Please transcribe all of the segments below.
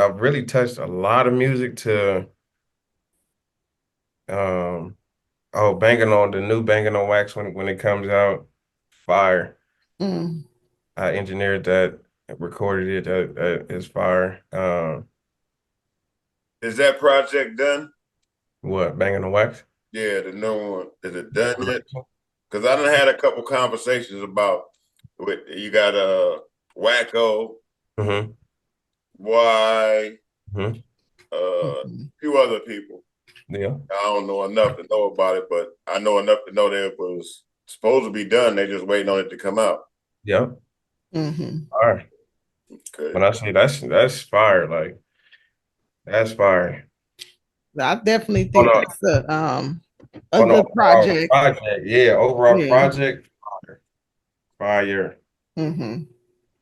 I've really touched a lot of music to um banging on the new Banging on Wax when it comes out. Fire. Mm. I engineered that, recorded it, that is fire. Is that project done? What, Banging on Wax? Yeah, the new one. Is it done yet? Because I done had a couple conversations about you got Wacko, Mm-hmm. Y, Mm-hmm. a Mhm. few other people. Yeah. I don't know enough to know about it, but I know enough to know that it was supposed to be done. They just waiting on it to come out. Yep. Mhm. Fire. Okay. When I say that's fire, like that's fire. I definitely On think a that's a on a good overall project. project, yeah, overall Yeah. project, fire. Fire. Hmm.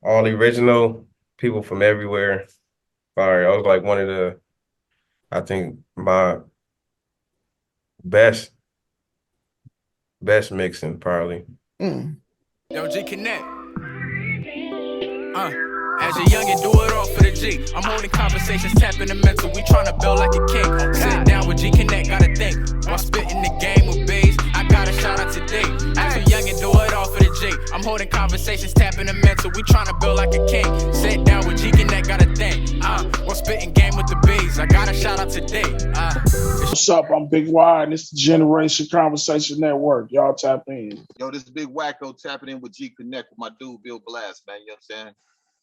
All original, people from everywhere. Fire. I was like one of the, I think my best mixing probably. Mm. Yo, Gconnet. As a youngin', do it all for the G. I'm holding conversations, tapping the mental. We tryna build like a king. Sit down with Gconnet, gotta think. While spitting the game with bees, I gotta shout out today. As a youngin', do it all for the G. I'm holding conversations, tapping the mental. We tryna build like a king. Sit down with Gconnet, gotta think. While spitting game with the bees, I gotta shout out today. What's up? I'm Big Y, and it's the Generation Conversation Network. Y'all tap in. Yo, this Big Wacko tapping in with Gconnet with my dude Bill Blast, man. You know what I'm saying?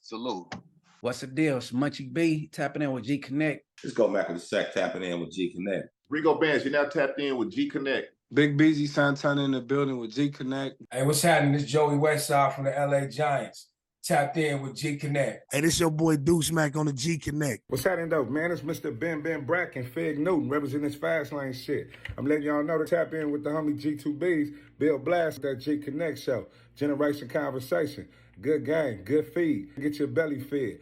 Salute. What's the deal? It's Munchie B tapping in with Gconnet. Let's go back with the sec tapping in with Gconnet. Rigo Bands, you're now tapped in with Gconnet. Big BZ Santana in the building with Gconnet. Hey, what's happening? This Joey Westside from the LA Giants. Tapped in with Gconnet. Hey, this your boy Deuce Mac on the Gconnet. What's happening though, man? It's Mr. Ben Bracken, Fig Newton, representing this fast lane shit. I'm letting y'all know to tap in with the homie G2Bs, Bill Blast, that Gconnet show. Generation Conversation. Good game, good feed. Get your belly fed.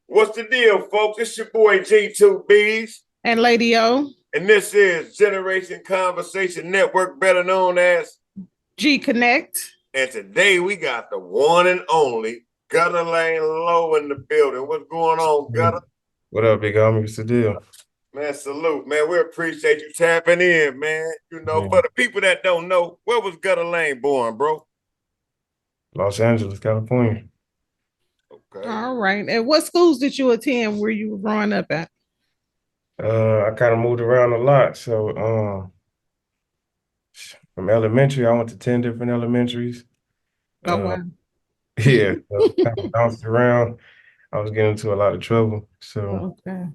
What's the deal, folks? It's your boy G2Bs. And Lady O. And this is Generation Conversation Network, better known as Gconnet. And today we got the one and only GuttaLaneLow in the building. What's going on, Gutta? What up, big homie? What's the deal? Man, salute, man. We appreciate you tapping in, man. You know, for the people that don't know, where was GuttaLane born, bro? Los Angeles, California. Okay. All right. And what schools did you attend where you were growing up at? I kind of moved around a lot. So from elementary, I went to 10 different elementaries. Oh, wow. Yeah, so kind of bounced around. I was getting into a lot of trouble. So Okay.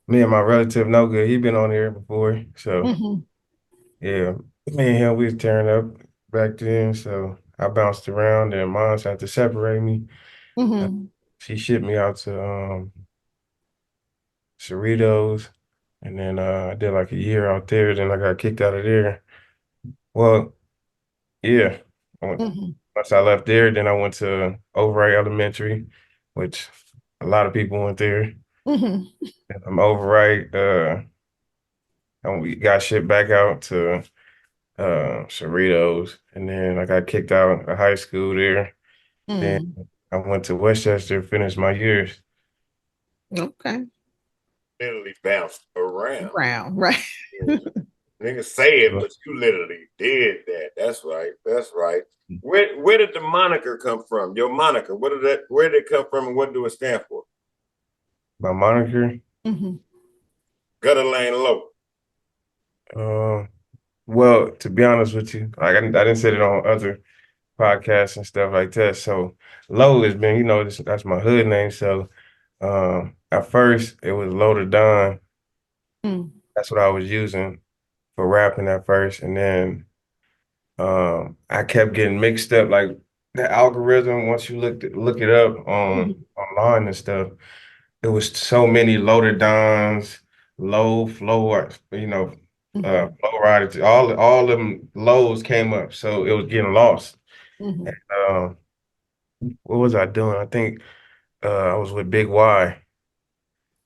me and my relative, No Good, he been on here before. So yeah, me and him, we was tearing up back then. So I bounced around and moms had to separate me. She shipped me out to Cerritos. And then I did like a year out there. Then I got kicked out of there. Well, yeah. Once I left there, then I went to Overright Elementary, which a lot of people went there. And I'm Overright. And we got shipped back out to Cerritos. And then I got kicked out of high school there. Then I went to Westchester, finished my years. Okay. Literally bounced around. Right. Niggas say it, but you literally did that. That's right. That's right. Where did the moniker come from? Your moniker. Where did it come from and what do it stand for? My moniker? GuttaLaneLow. Well, to be honest with you, like I didn't say it on other podcasts and stuff like that. So Low has been, that's my hood name. So at first it was Low to Don. That's what I was using for rapping at first. And then I kept getting mixed up, like the algorithm, once you look it up online and stuff, it was so many Loaded Dons, Low, Flow, Flow Riders, all them lows came up. So it was getting lost. And, what was I doing? I think I was with Big Y.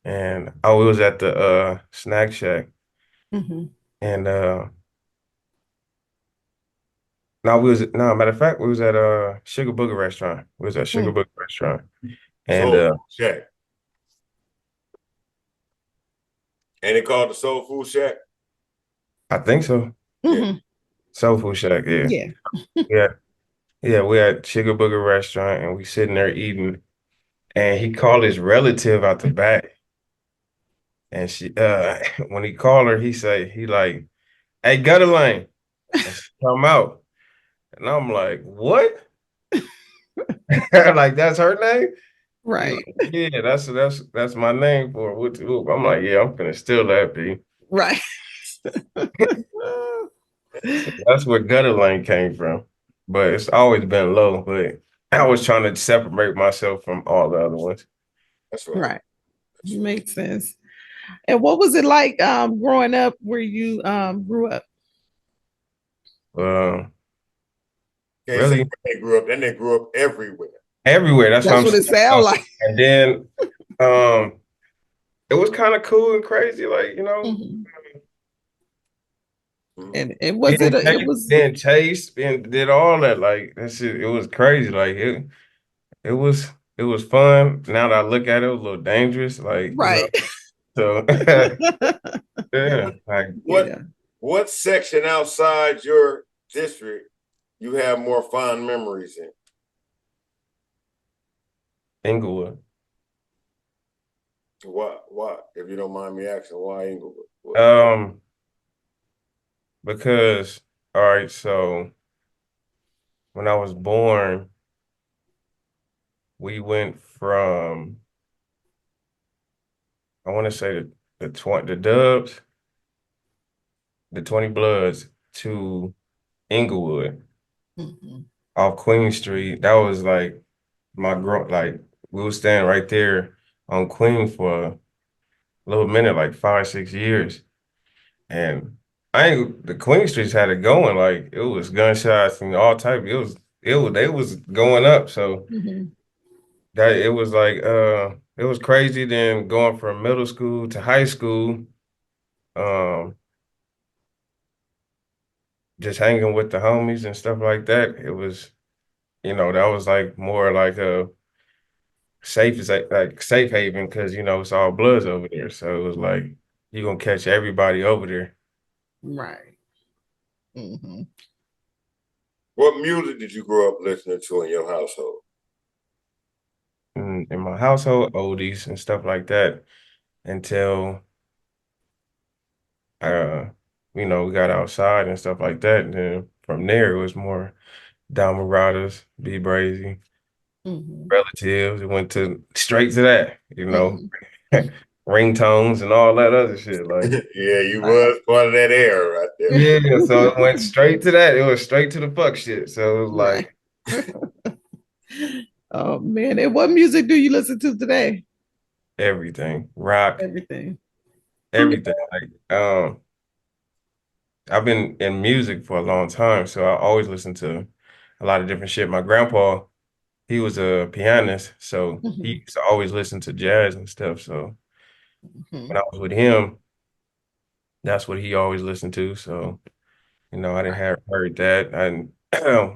And it was at the Snack Shack. And No, matter of fact, we was at Sugar Booger restaurant. We was at Sugar Booger restaurant. And Soul Food Shack. And it called the Soul Food Shack? I think so. Yeah. Soul Food Shack, yeah. Yeah. Yeah. Yeah, we at Sugar Booger restaurant and we sitting there eating. And he called his relative out the back. And she when he called her, he like, hey, GuttaLane. And she come out. And I'm like, what? Like that's her name? He Right. like, yeah, that's my name for Whoop de Whoop. I'm like, yeah, I'm gonna steal that, B. Right. That's where GuttaLane came from. But it's always been low. But I was trying to separate myself from all the other ones. That's right. Right. Makes sense. And what was it like growing up where you grew up? Really, they grew up, and they grew up everywhere. Everywhere. That's what what it sounds like. And then it was kind of cool and crazy, like, you know. And it was it was then chased and did all that. Like that shit, it was crazy. Like it was fun. Now that I look at it, it was a little dangerous. Like, right. So yeah. Like what section outside your district you have more fond memories in? Inglewood. Why? If you don't mind me asking, why Inglewood? Because all right, so when I was born, we went from I want to say the Dubs, the 20 Bloods to Inglewood off Queen Street. That was like like we were standing right there on Queen for a little minute, like 5-6 years. And the Queen Streets had it going, like it was gunshots and all type. They was going up. So that it was like it was crazy. Then going from middle school to high school, just hanging with the homies and stuff like that. It was, that was like more like a safe haven because it's all Bloods over there. So it was like you're gonna catch everybody over there. Right. What music did you grow up listening to in your household? In my household, oldies and stuff like that until we got outside and stuff like that. And then from there it was more Down Marauders, B Brazy, Relatives. It went straight to that, ringtones and all that other shit. Like yeah, you was part of that era right there. Yeah, so it went straight to that. It was straight to the fuck shit. So it was like oh man. And what music do you listen to today? everything. Rock. Everything. Like I've been in music for a long time, so I always listen to a lot of different shit. My grandpa, he was a pianist, so he used to always listen to jazz and stuff. So when I was with him, that's what he always listened to. So, I didn't have heard that. And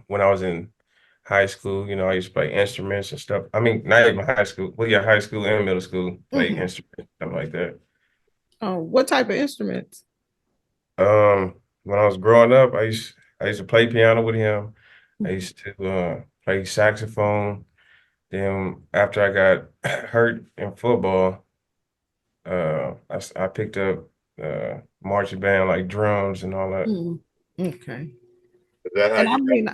when I was in high school, I used to play instruments and stuff. I mean, not even high school. Well, yeah, high school and middle school, play instruments, stuff like that. Oh, what type of instruments? When I was growing up, I used to play piano with him. I used to play saxophone. Then after I got hurt in football, I picked up marching band, like drums and all that. Okay. Is that how and I mean,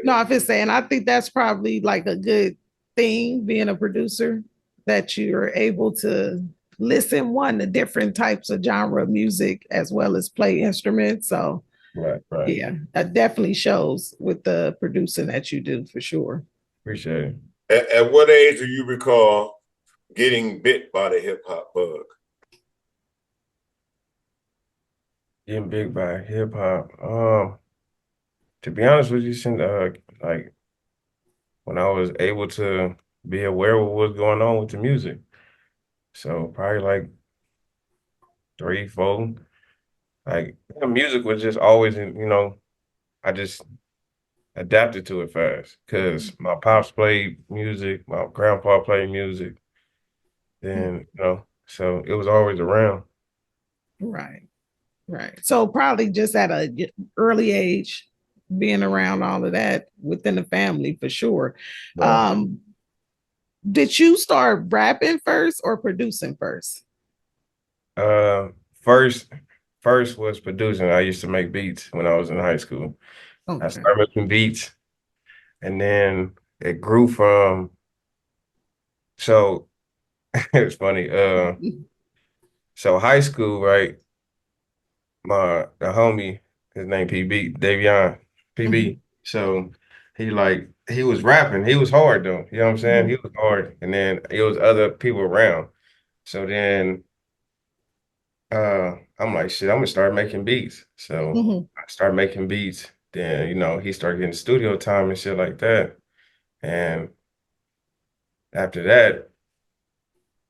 no, I'm just saying, I think that's probably like a good thing being a producer, that you're able to listen to different types of genre of music as well as play instruments. So right. Yeah, that definitely shows with the producing that you do, for sure. Appreciate it. At what age do you recall getting bit by the hip hop bug? Getting big by hip hop. To be honest with you, since like when I was able to be aware of what was going on with the music. So probably like 3, 4. Like music was just always, I just adapted to it fast because my pops played music, my grandpa played music, and so it was always around. Right. Right. So probably just at a early age, being around all of that within the family for sure. Right. Did you start rapping first or producing first? First was producing. I used to make beats when I was in high school. Okay. I started making beats, and then it grew from. So it's funny. So high school, right? The homie, his name PB, Davion, PB. So he was rapping. He was hard though. You know what I'm saying? He was hard. And then it was other people around. So then I'm like, shit, I'm gonna start making beats. So I started making beats. Then, he started getting studio time and shit like that. And after that,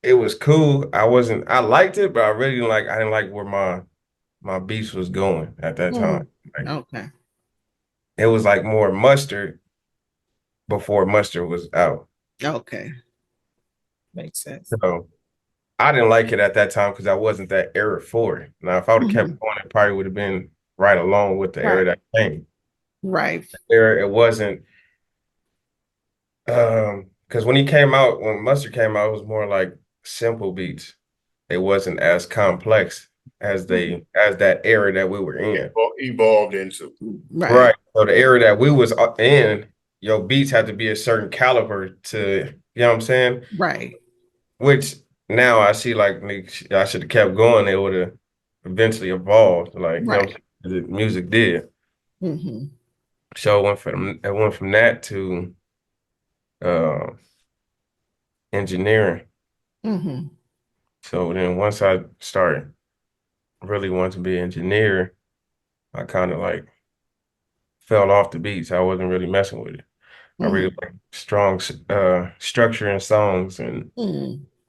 it was cool. I liked it, but I didn't like where my beats was going at that time. Like, Okay. it was like more mustard before mustard was out. Okay. Makes sense. So I didn't like it at that time because I wasn't that era for it. Now, if I would have kept going, it probably would have been right along with the era that came. Right. Era, it wasn't because when mustard came out, it was more like simple beats. It wasn't as complex as that era that we were in. Evolved into. Right. So the era that we was in, your beats had to be a certain caliber to, you know what I'm saying? Right. Which now I see like I should have kept going. It would have eventually evolved, like the music did. So it went from that to engineering. So then once I started really wanting to be an engineer, I kind of like fell off the beats. I wasn't really messing with it. I really like strong structuring songs and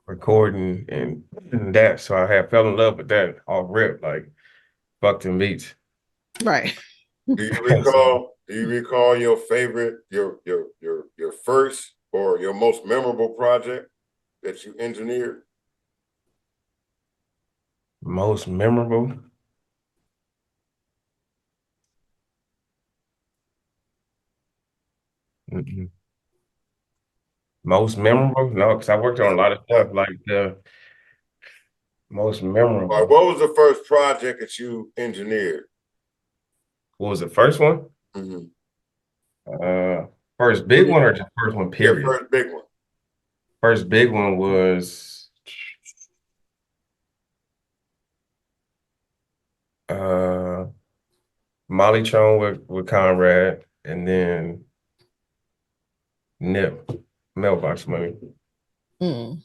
recording and that. So I fell in love with that off rip, like fuck them beats. Right. Do you recall your favorite, your first or your most memorable project that you engineered? Most memorable? Most memorable? No, because I worked on a lot of stuff. Like the most memorable. What was the first project that you engineered? What was the first one? First big one or just first one, period? Yeah, first big one. First big one was Molly Chone with Conrad, and then Nip, Mailbox Money. Okay.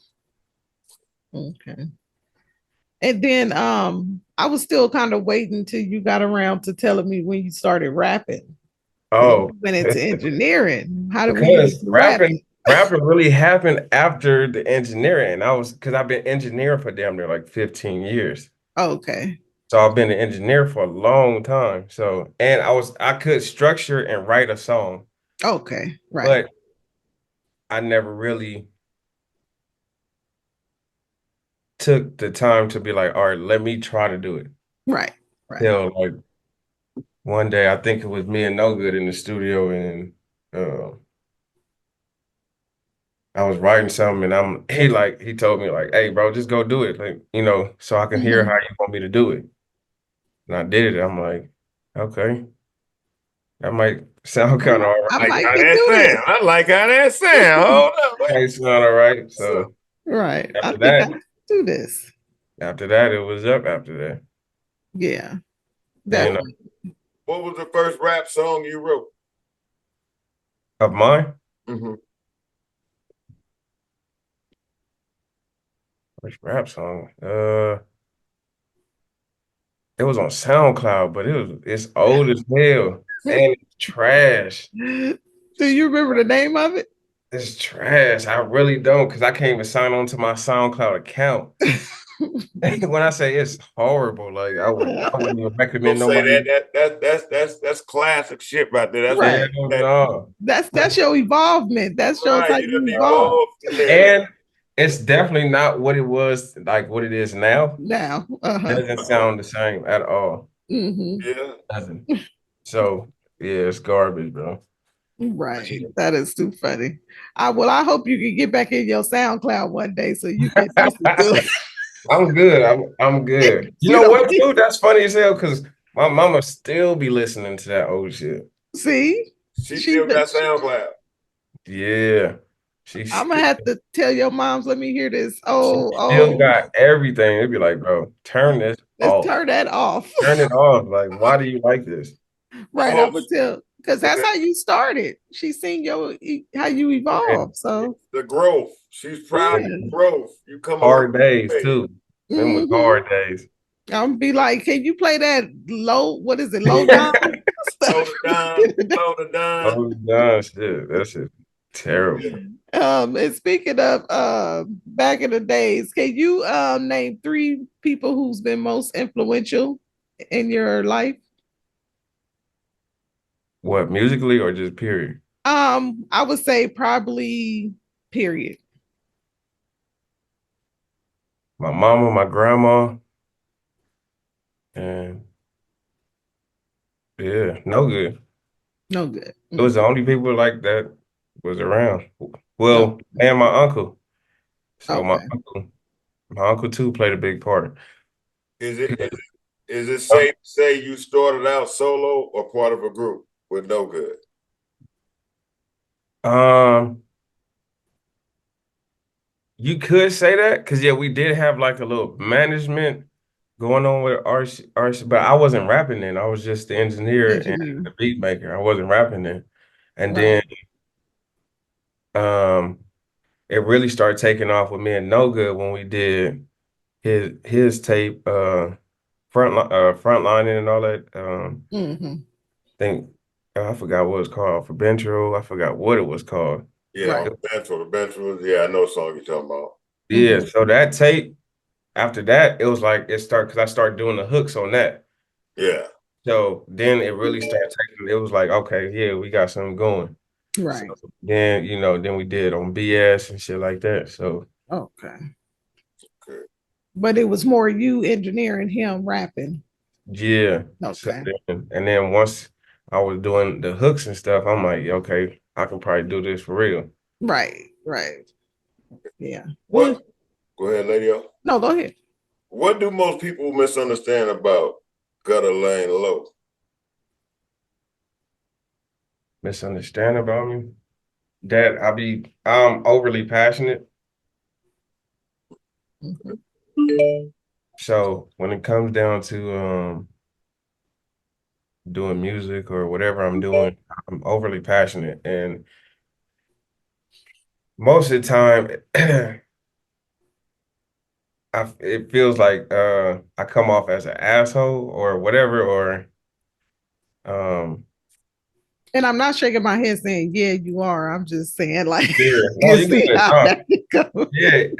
And then I was still kind of waiting till you got around to telling me when you started rapping. Oh, you went into engineering. How did we because get to rapping? rapping really happened after the engineering. Because I've been engineering for damn near like 15 years. Okay. So I've been an engineer for a long time. So, and I could structure and write a song. Okay, right. But I never really took the time to be like, all right, let me try to do it. Right. Till like one day, I think it was me and No Good in the studio, and I was writing something, and he told me like, hey, bro, just go do it, like, so I can hear how you want me to do it. And I did it. I'm like, okay, that might sound kind of all right. I like how that sound. Hold up, man. It sound all right. So right. After that, I do this. After that, it was up. After that, yeah. What was the first rap song you wrote? Of mine? First rap song? It was on SoundCloud, but it's old as hell and it's trash. Do you remember the name of it? It's trash. I really don't, because I can't even sign on to my SoundCloud account. When I say it's horrible, like I wouldn't even recommend Don't say nobody. that's classic shit right there. That's Right. No. That's your evolvement. That shows right. how You done you evolve. evolved in there. And it's definitely not what it was, like what it is now. Now. Doesn't sound the same at all. Yeah. Doesn't. So yeah, it's garbage, bro. Right. That is too funny. I hope you can get back in your SoundCloud one day so you can listen to it. I'm good. I'm good. You know what, too? That's funny as hell because my mama still be listening to that old shit. See? She still got SoundCloud. Yeah. I'm gonna have to tell your moms, let me hear this. Oh, still got everything. It'd be like, bro, turn this off. Turn that off. Turn it off. Like, why do you like this? Right, I'm gonna tell, because that's how you started. She's seen how you evolve. So the growth. She's proud of the growth. You come hard days too. Them was hard days. I'm gonna be like, can you play that low? What is it? Low down? Low the down shit. That shit terrible. And speaking of back in the days, can you name 3 people who's been most influential in your life? What, musically or just period? I would say probably period. My mama, my grandma, and yeah, no good. No good. It was the only people like that was around. Well, and my uncle. So my uncle too played a big part. Is it safe to say you started out solo or part of a group with no good? You could say that because yeah, we did have like a little management going on with our, but I wasn't rapping then. I was just the engineer and the beat maker. I wasn't rapping then. And then it really started taking off with me and No Good when we did his tape frontlining and all that. I think I forgot what it was called for Bentro. I forgot what it was called. Yeah, the bench was, yeah, I know the song you're talking about. Yeah, so that tape, after that, it was like because I started doing the hooks on that. Yeah. So then it really started taking, it was like, okay, yeah, we got something going. Right. So then, then we did on BS and shit like that. So okay. But it was more you engineering, him rapping. Yeah. Okay. So and then once I was doing the hooks and stuff, I'm like, okay, I can probably do this for real. Right. Yeah. What? Go ahead, lady. No, go ahead. What do most people misunderstand about GuttaLaneLow? Misunderstand about me? That I'm overly passionate. So when it comes down to doing music or whatever I'm doing, I'm overly passionate, and most of the time it feels like I come off as an asshole or whatever, or and I'm not shaking my head saying, yeah, you are. I'm just saying, like, yeah,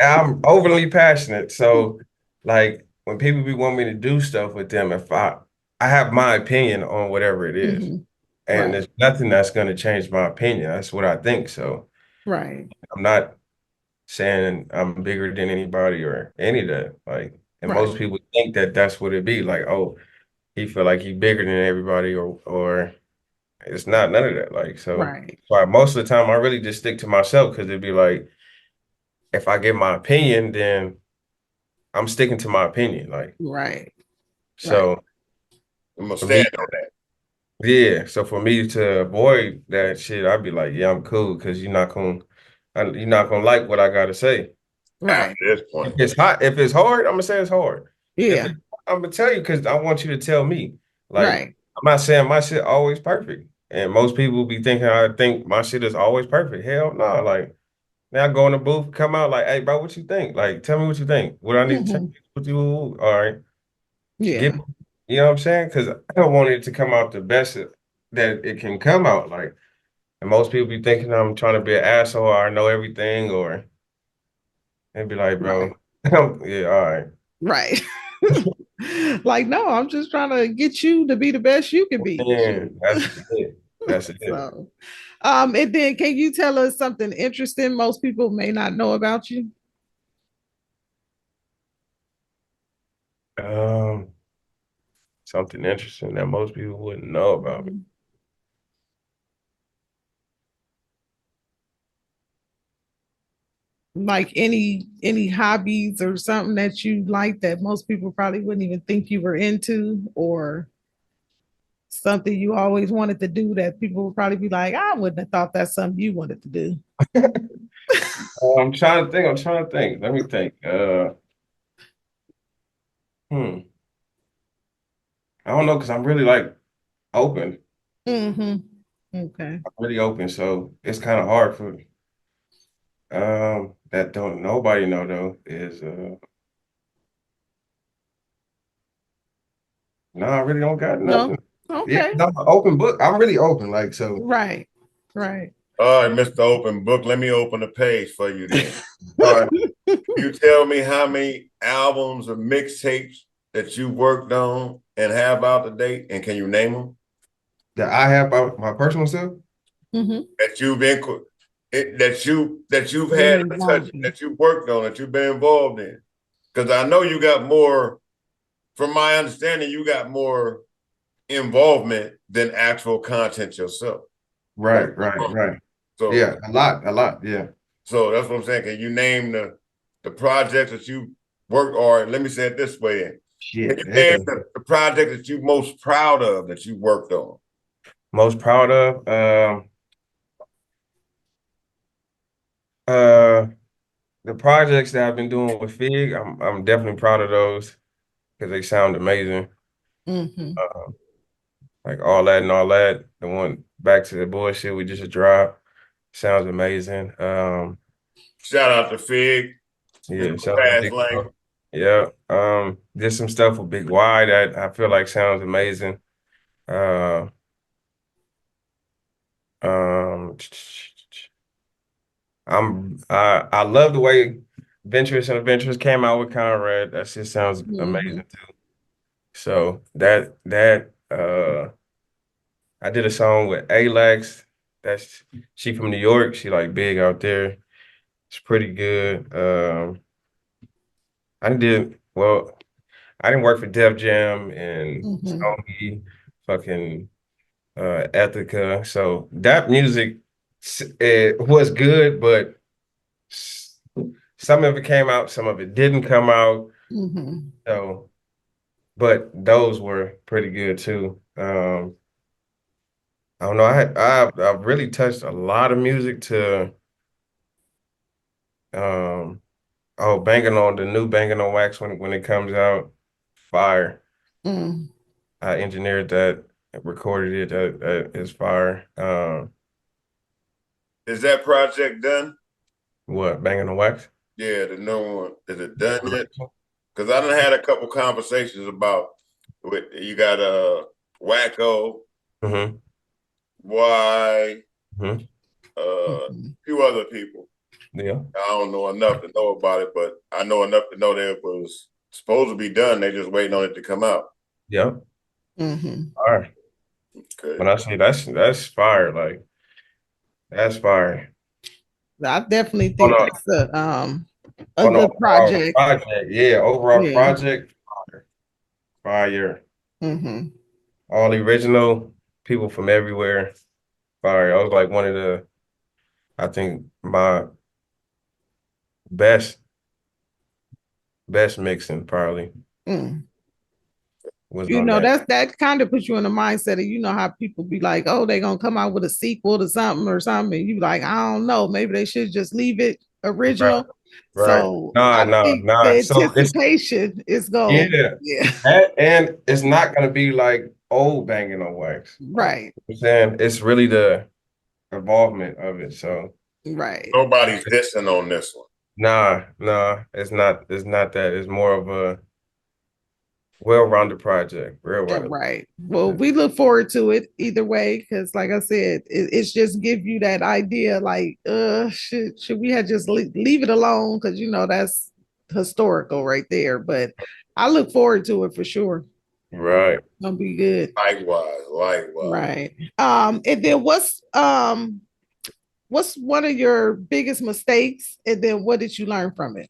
I'm overly passionate. So like when people want me to do stuff with them, if I have my opinion on whatever it is, and there's nothing that's going to change my opinion. That's what I think. So I'm not saying I'm bigger than anybody or any of that. Like, and most people think that that's what it be. Like, oh, he feel like he bigger than everybody, or it's not none of that. Like, so most of the time I really just stick to myself because it'd be like, if I give my opinion, then I'm sticking to my opinion. Like, so I'm gonna stand on that. Yeah. So for me to avoid that shit, I'd be like, yeah, I'm cool because you're not gonna like what I gotta say. At this point. If it's hard, I'm gonna say it's hard. Yeah. I'm gonna tell you because I want you to tell me. Like, I'm not saying my shit always perfect. And most people be thinking I think my shit is always perfect. Hell no. Like, now I go in the booth, come out like, hey, bro, what you think? Like, tell me what you think. What I need to tell you, what you, all right. Yeah. You know what I'm saying? Because I don't want it to come out the best that it can come out. Like, and most people be thinking I'm trying to be an asshole or I know everything, or they'd be like, bro, yeah, all right. Right. Like, no, I'm just trying to get you to be the best you can be. Man, that's it. That's it. So, and then can you tell us something interesting most people may not know about you? Something interesting that most people wouldn't know about me. Like any hobbies or something that you like that most people probably wouldn't even think you were into, or something you always wanted to do that people would probably be like, I wouldn't have thought that's something you wanted to do. I'm trying to think. Let me think. I don't know, because I'm really like open. Mm-hmm. Okay. I'm really open, so it's kind of hard for that don't nobody know though is no, I really don't got No. nothing. Yeah, Okay. I'm an open book. I'm really open, like so. Right. Right. All right, Mr. Open Book, let me open the page for you then. All right. You tell me how many albums or mixtapes that you worked on and have out to date, and can you name them? That I have by my personal self. Mm-hmm. That you've been that you've had a touch, that you worked on, that you've been involved in. Because I know you got more, from my understanding, you got more involvement than actual content yourself. Right. So yeah, a lot, yeah. So that's what I'm saying. Can you name the projects that you worked, or let me say it this way? Can you name the project that you most proud of that you worked on? Most proud of? The projects that I've been doing with Fig, I'm definitely proud of those because they sound amazing. Mm-hmm. Like all that and all that. The one back to the bullshit we just dropped sounds amazing. Shout out to Fig. Yeah, Fast Lane. Yeah. Did some stuff with Big Y that I feel like sounds amazing. I love the way Venturous and Adventures came out with Conrad. That shit sounds amazing too. So that I did a song with Alex. She from New York. She like big out there. It's pretty good. I didn't work for Def Jam and Sony, fucking Ethica. So that music, it was good, but some of it came out, some of it didn't come out. So, but those were pretty good too. I don't know. I've really touched a lot of music to Banging on the new Banging on Wax when it comes out. Fire. I engineered that, recorded it. That is fire. Is that project done? What, Banging on Wax? Yeah, the new one. Is it done yet? Because I done had a couple conversations about you got Wacko, Y, a few other people. Yeah. I don't know enough to know about it, but I know enough to know that it was supposed to be done. They just waiting on it to come out. Yep. All right. Okay. When I say that's fire, like that's fire. I definitely think that's a good project. Yeah, overall project, fire. All original, people from everywhere, fire. I was like one of the, I think my best mixing probably. You know, that kind of puts you in the mindset of, you know, how people be like, oh, they're gonna come out with a sequel to something or something. And you like, I don't know, maybe they should just leave it original. Right. So I think the anticipation is going. Yeah. And it's not gonna be like old Banging on Wax. Right. You know what I'm saying? It's really the involvement of it. So nobody's dissing on this one. Nah, it's not that. It's more of a well-rounded project. Right. Well, we look forward to it either way, because like I said, it's just give you that idea, like, should we have just leave it alone? Because you know that's historical right there. But I look forward to it for sure. Right. Gonna be good. Likewise. Right. And then what's one of your biggest mistakes? And then what did you learn from it?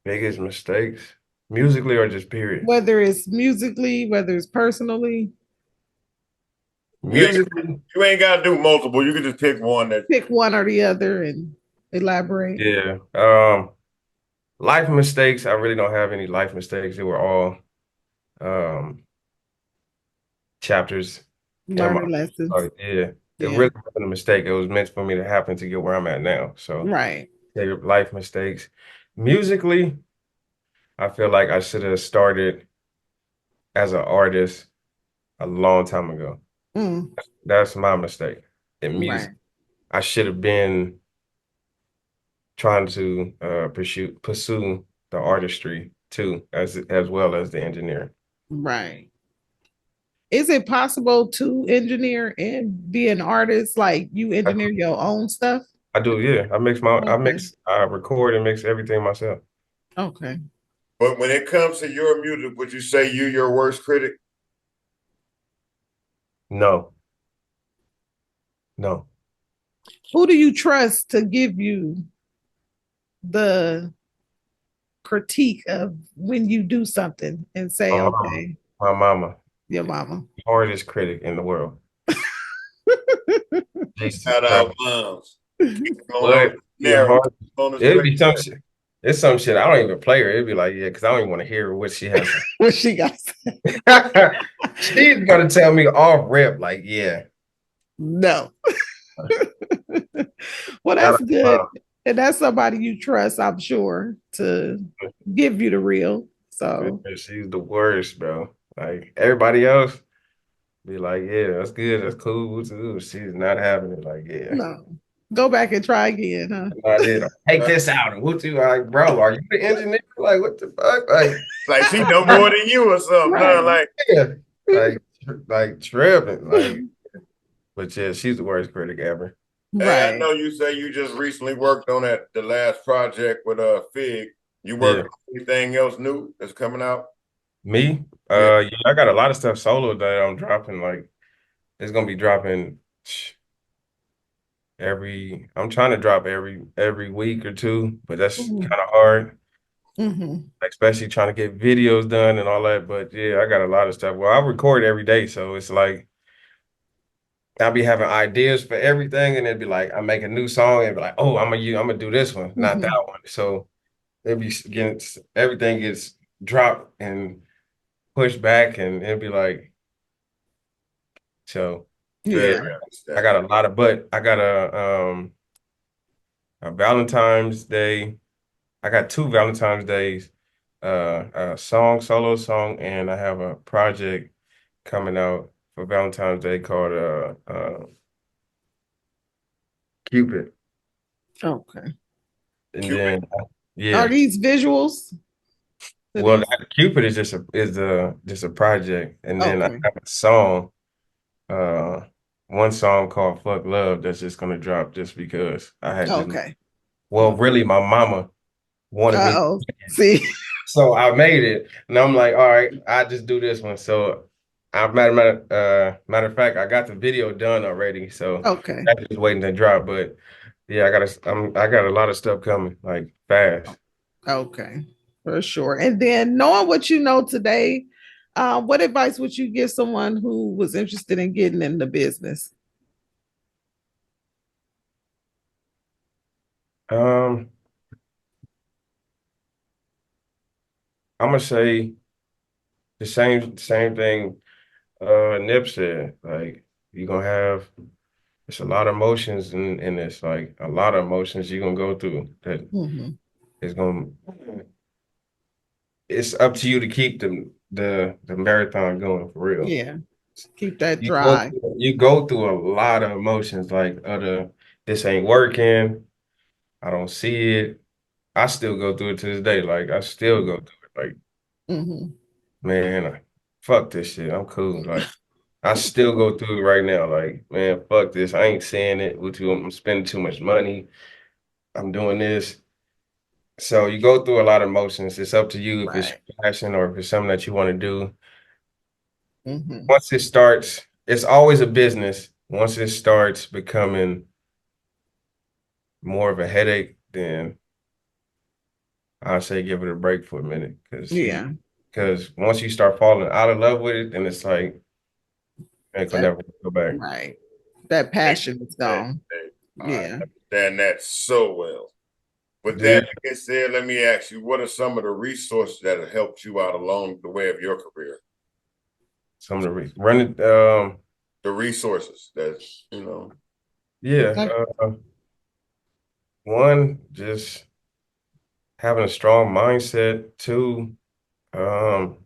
Biggest mistakes, musically or just period? Whether it's musically, whether it's personally. Musically, you ain't got to do multiple. You can just pick one. Pick one or the other and elaborate. Yeah. Life mistakes. I really don't have any life mistakes. They were all chapters. Learning lessons. Yeah. It really wasn't a mistake. It was meant for me to happen to get where I'm at now. So right. Life mistakes. Musically, I feel like I should have started as an artist a long time ago. That's my mistake in music. Right. I should have been trying to pursue the artistry too, as well as the engineering. Right. Is it possible to engineer and be an artist? Like you engineer your own stuff? I do, yeah. I record and mix everything myself. Okay. But when it comes to your music, would you say you're your worst critic? No. Who do you trust to give you the critique of when you do something and say, okay? My mama. Your mama. Hardest critic in the world. Shout out moms. It'd be some shit. It's some shit. I don't even play her. It'd be like, yeah, because I don't even want to hear what she has. What she got? She's gonna tell me off rip, like, yeah. No. Well, that's good. And that's somebody you trust, I'm sure, to give you the real. So she's the worst, bro. Like everybody else be like, yeah, that's good, that's cool. She's not having it. Like, yeah. No. Go back and try again, huh? I did. Take this out. And what you like, bro? Are you the engineer? Like, what the fuck? Like she know more than you or something. Right. Like, yeah, like tripping. Like, but yeah, she's the worst critic ever. Hey, right. I know you say you just recently worked on the last project with Fig. You work on anything else new that's coming out? Me? Yeah, I got a lot of stuff solo that I'm dropping. Like, it's gonna be dropping. I'm trying to drop every week or two, but that's kind of hard. Especially trying to get videos done and all that. But yeah, I got a lot of stuff. Well, I record every day, so it's like I'll be having ideas for everything, and it'd be like I make a new song and be like, oh, I'm gonna do this one, not that one. So everything gets dropped and pushed back, and it'd be like so. Yeah, I got a lot of, but I got a Valentine's Day. I got 2 Valentine's Days, a solo song, and I have a project coming out for Valentine's Day called Cupid. Okay. And Cupid. Then are these visuals? Well, Cupid is just a project, and then I have a song. One song called Fuck Love that's just gonna drop just because I had well, really my mama wanted me. See. So I made it and I'm like, all right, I just do this one. So matter of fact, I got the video done already. So I'm just waiting to drop. But yeah, I got a lot of stuff coming, like fast. Okay, for sure. And then knowing what you know today, what advice would you give someone who was interested in getting in the business? I'm gonna say the same thing Nip said. Like you're gonna have it's a lot of emotions in this, like a lot of emotions you're gonna go through that it's up to you to keep the marathon going for real. Yeah. Keep that drive. You go through a lot of emotions, like this ain't working. I don't see it. I still go through it to this day. Like I still go through it. Like, man, fuck this shit. I'm cool. Like I still go through it right now. Like, man, fuck this. I ain't saying it with you. I'm spending too much money. I'm doing this. So you go through a lot of emotions. It's up to you if it's Right. your passion or if it's something that you want to do. Mhm. Once it starts, it's always a business. Once it starts becoming more of a headache, then I say give it a break for a minute. Yeah. Because once you start falling out of love with it, then it's like ain't gonna never go back. Right. That passion is gone. I Yeah. understand that so well. With that being said, let me ask you, what are some of the resources that have helped you out along the way of your career? Some of the the resources that you know. Yeah. One, just having a strong mindset. Two, go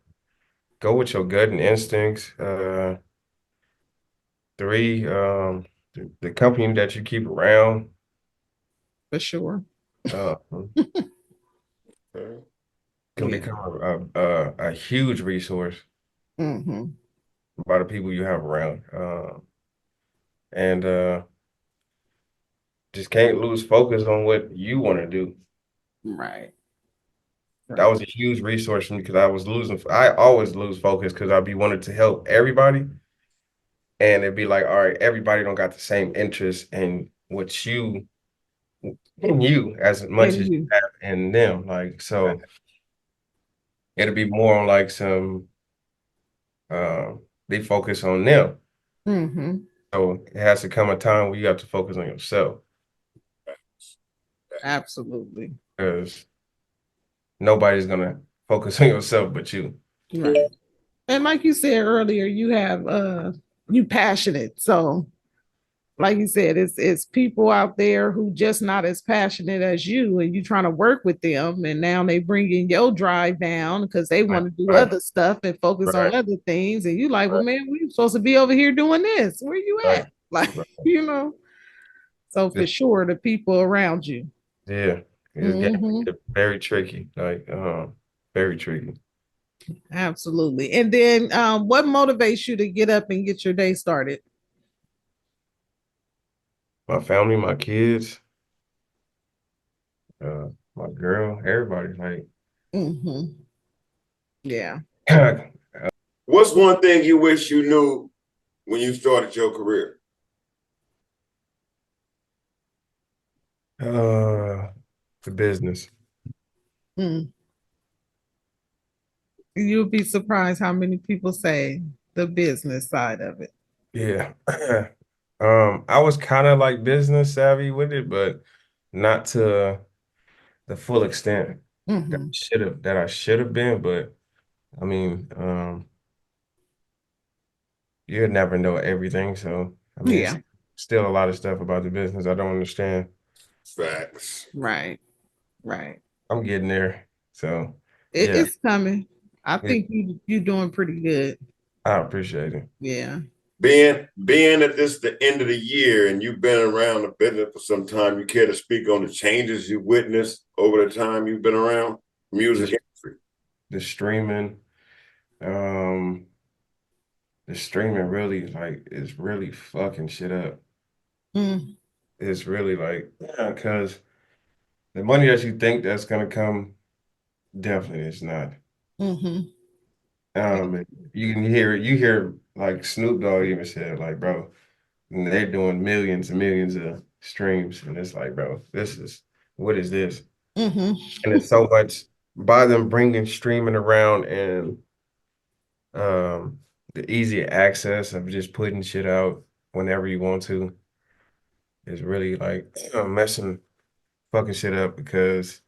with your gut and instincts. Three, the company that you keep around. For sure. Can become a huge resource by the people you have around. And just can't lose focus on what you want to do. Right. That was a huge resource for me because I always lose focus because I'd be wanting to help everybody. And it'd be like, all right, everybody don't got the same interest in you as much as you have in them. Like, so it'll be more on like some they focus on them. So it has to come a time where you have to focus on yourself. Absolutely. Because nobody's gonna focus on yourself but you. Right. And like you said earlier, you have you passionate. So like you said, it's people out there who just not as passionate as you, and you trying to work with them, and now they bringing your drive down because they want to do other stuff and focus on other things, and you like, well, man, we're supposed to be over here doing this. Where you at? Like, So for sure, the people around you. Yeah, it's very tricky. Like, very tricky. Absolutely. And then, what motivates you to get up and get your day started? My family, my kids, my girl, everybody. Like, yeah. What's one thing you wish you knew when you started your career? The business. You'll be surprised how many people say the business side of it. Yeah. I was kind of like business savvy with it, but not to the full extent that I should have been. But I mean, you'll never know everything. So I mean, it's still a lot of stuff about the business I don't understand. Facts. Right. I'm getting there. So it's coming. I think you're doing pretty good. I appreciate it. Yeah. Being at this the end of the year and you've been around the business for some time, you care to speak on the changes you witnessed over the time you've been around music industry? The streaming really is really fucking shit up. It's really like, because the money that you think that's gonna come definitely is not. You hear like Snoop Dogg even said, like, bro, they're doing millions and millions of streams, and it's like, bro, what is this? And it's so much by them bringing streaming around and the easy access of just putting shit out whenever you want to is really like messing fucking shit up because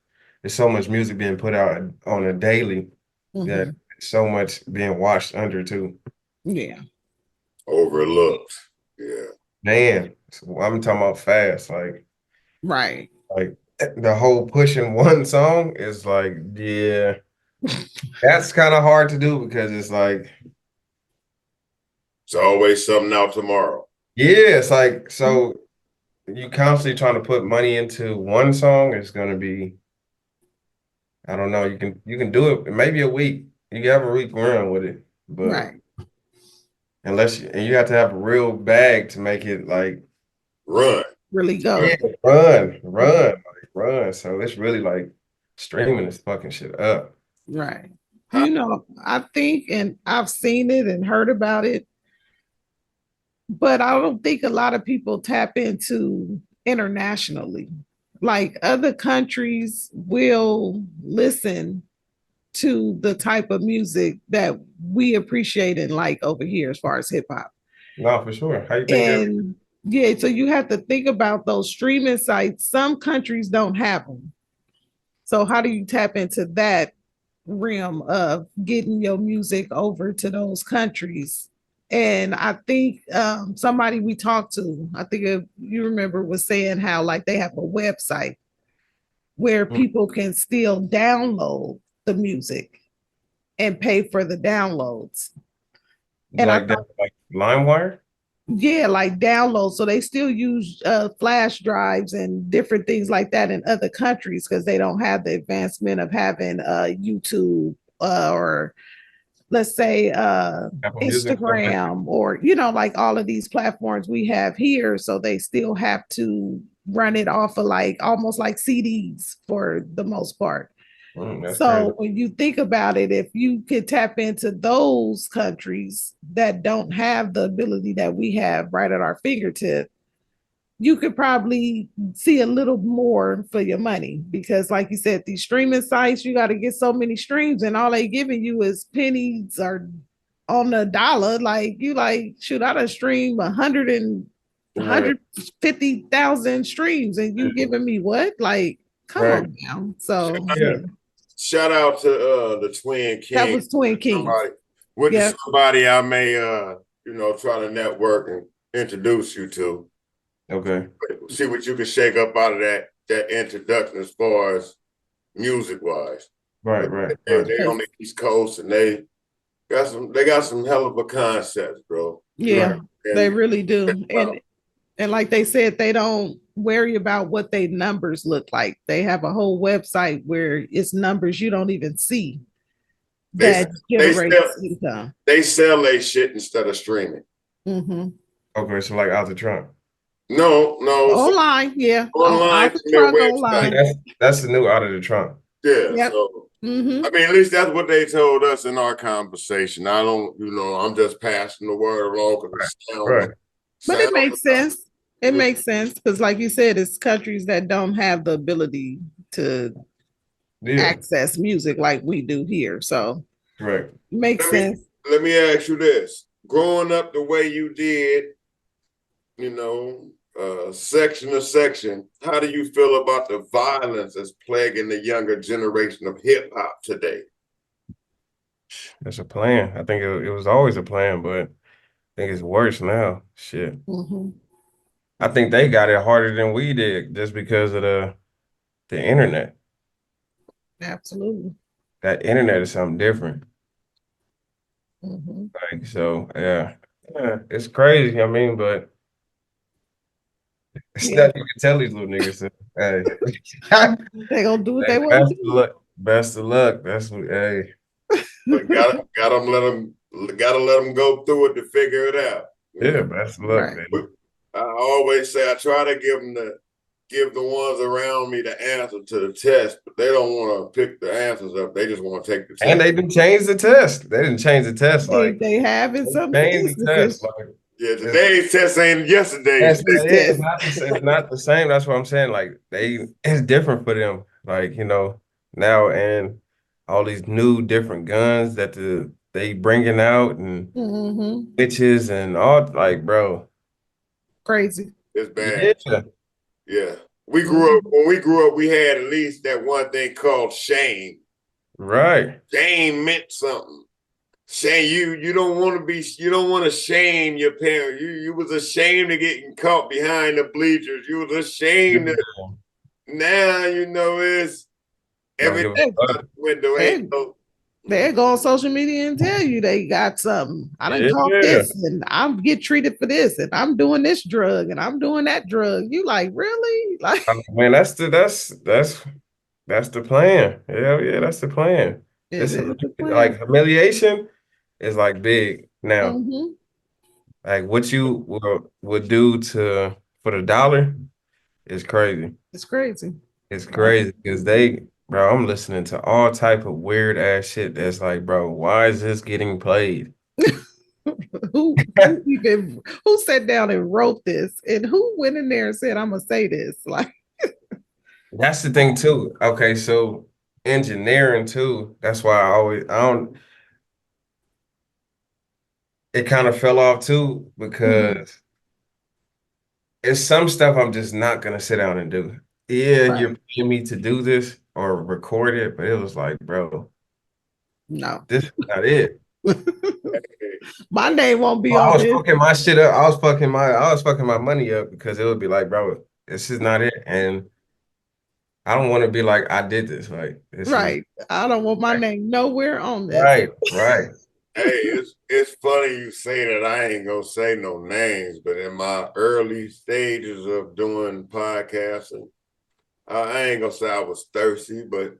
there's so much music being put out on a daily that so much being washed under too. Yeah. Overlooked. Yeah. Man, I'm talking about fast. Like, right. Like the whole pushing one song is like, yeah, that's kind of hard to do because it's like, it's always something out tomorrow. Yeah, it's like, so you constantly trying to put money into one song, it's gonna be, I don't know, you can do it maybe a week. You can have a week run with it, but and you have to have a real bag to make it like run. Really go. Yeah, run. So it's really like streaming is fucking shit up. Right. You know, I think, and I've seen it and heard about it, but I don't think a lot of people tap into internationally. Like other countries will listen to the type of music that we appreciate and like over here as far as hip hop. No, for sure. How you think And yeah, so you have to think about those streaming sites. Some countries don't have them. So how do you tap into that realm of getting your music over to those countries? And I think somebody we talked to, I think you remember, was saying how like they have a website where people can still download the music and pay for the downloads. And like that, like LimeWire? Yeah, like download. So they still use flash drives and different things like that in other countries because they don't have the advancement of having YouTube or let's say Instagram or, you know, like all of these platforms we have here. So they still have to run it off of like almost like CDs for the most part. So when you think about it, if you could tap into those countries that don't have the ability that we have right at our fingertip, you could probably see a little more for your money because like you said, these streaming sites, you got to get so many streams and all they giving you is pennies or on the dollar. Like you like, shoot, I done stream 150,000 streams and you giving me what? Like, come on now. So shout out to the Twin King. That was Twin King. Somebody I may you know, try to network and introduce you to. Okay. See what you can shake up out of that introduction as far as music wise. Right. They on the East Coast and they got some hell of a concepts, bro. Yeah, they really do. And like they said, they don't worry about what their numbers look like. They have a whole website where it's numbers you don't even see that generates income. They sell their shit instead of streaming. Mm-hmm. Okay, so like out the trunk. No. Online, yeah. Online. That's the new out of the trunk. Yeah. Yep. So I mean, at least that's what they told us in our conversation. I don't, you know, I'm just passing the word along because but it makes sense. It makes sense because, like you said, it's countries that don't have the ability to access music like we do here. So, makes sense. Let me ask you this: growing up the way you did, you know, section to section, how do you feel about the violence that's plaguing the younger generation of hip hop today? That's a plan. I think it was always a plan, but I think it's worse now. Shit. I think they got it harder than we did just because of the internet. Absolutely. That internet is something different. Like, so yeah, it's crazy. I mean, but it's not you can tell these little niggas that, hey, they gonna do what they want to do. Best of luck. That's what. Hey, but gotta let them go through it to figure it out. Yeah, best of luck. Right. I always say I try to give the ones around me the answer to the test, but they don't want to pick the answers up. They just want to take the test. And they didn't change the test. They didn't change the test. Like they have in some instances. Yeah, today's test ain't yesterday's. It's not the same. That's what I'm saying. Like it's different for them. Like, you know, now and all these new different guns that they bringing out and bitches and all, like, bro. Crazy. It's bad. Yeah. When we grew up, we had at least that one thing called shame. Right. Shame meant something. Shame, you don't want to shame your parents. You was ashamed of getting caught behind the bleachers. You was ashamed of, now, you know, it's everything out the window. They go on social media and tell you they got something. I done caught this and I'm get treated for this and I'm doing this drug and I'm doing that drug. You like, really? Like, man, that's the plan. Hell yeah, that's the plan. Like humiliation is like big now. Like what you would do for the dollar is crazy. It's crazy. It's crazy because bro, I'm listening to all type of weird ass shit that's like, bro, why is this getting played? who sat down and wrote this, and who went in there and said, I'm gonna say this? Like, that's the thing too. Okay, so engineering too. That's why I don't. It kind of fell off too because it's some stuff I'm just not gonna sit down and do. Yeah, you're paying me to do this or record it, but it was like, bro, no, this is not it. My name won't be I on was this. fucking my shit up. I was fucking my money up because it would be like, bro, this is not it. And I don't want to be like, I did this. Like, this Right. I don't want my name nowhere on this. Right. Hey, it's funny you say that. I ain't gonna say no names, but in my early stages of doing podcasting, I ain't gonna say I was thirsty, but